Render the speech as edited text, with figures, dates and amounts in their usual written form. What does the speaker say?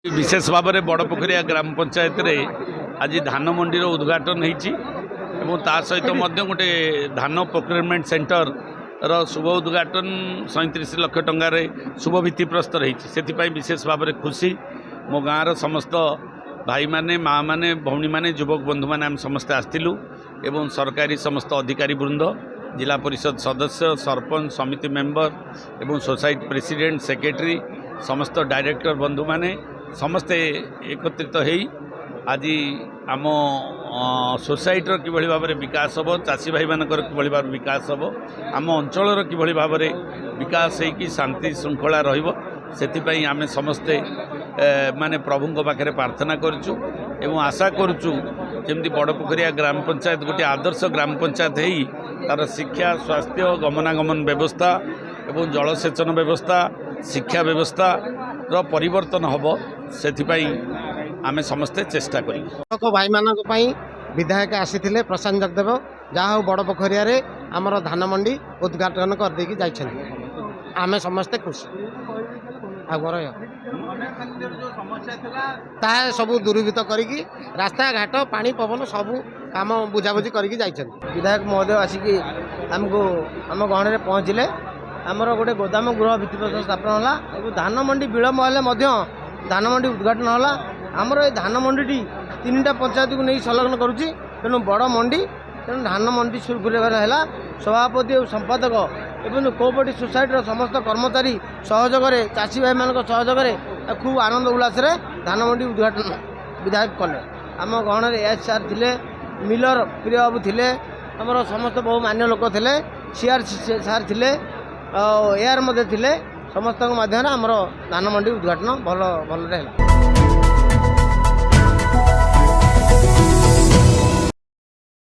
विशेष भाव में बड़पोखरिया ग्राम पंचायत रे आज धान मंडी उद्घाटन होती सहित गोटे धान प्रोक्योरमेंट सेंटर रो शुभ उद्घाटन 37 लाख टंकार शुभ भित्तिप्रस्तर होती से विशेष भाव में खुशी मो गाँव समस्त भाई माने माँ माने भौणी माने युवक बंधु माने आम समस्ते आसलु एवं सरकारी समस्त अधिकारी वृंद जिला परिषद सदस्य सरपंच समिति मेंबर एवं सोसाइटी प्रेसिडेंट सेक्रेटरी समस्त डायरेक्टर बंधु माने समस्ते एकत्रित हो आज आम सोसाइटर किभली भाव में विकास हम चाषी भाई मानकर किभली भाव विकास हम आम अंचलर किभली भाव में विकास होगी शांति श्रृंखला रहिबो सेथिपई आमे समस्ते माने प्रभु पाखे प्रार्थना करुचु एवं आशा करुचु जमती बड़पोखरिया ग्राम पंचायत गोटे आदर्श ग्राम पंचायत होई तार शिक्षा स्वास्थ्य गमनागमन व्यवस्था एवं जलसेचन व्यवस्था शिक्षा व्यवस्था रो परिवर्तन हम सेथिपई आमे समस्ते चेष्टा करूँ भाई मानक पई विधायक आसीथिले प्रशांत जगदेव जहाँ हूँ बड़पोखरिया रे आमर धान मंडी उद्घाटन कर देकी जाइछन आमे समस्ते खुशी आगर ताहे सबू दूरीभूत करिकी रास्ता घाट पानी पवन सबू काम बुझाबुझी करके जाइछन विधायक महोदय आसिकी आमको आम गहण में पहुँचले आमर गोटे गोदाम गृह भित्तिप्रस्तर स्थापन होला धान मंडी विलम्ब हेले धान मंडी उद्घाटन होला आमर ये धान मंडी 3टा पंचायत को नहीं संलग्न करुच्ची तेणु बड़ मंडी तेणु धान मंडी सुरखुर है सभापति और संपादक एवं कोऑपरेटिव सोसाइटी समस्त कर्मचारी सहयोग चाषी भाई मान सहयोग खूब आनंद उल्लास धान मंडी उद्घाटन विधायक कले आम गहण एस सार थे मिलर प्रिय बाबू थे आमर समस्त बहु मान्य लोक थे सीआर सार थे एआर थे समस्त माध्यम आमर धान मंडी उद्घाटन भल भल।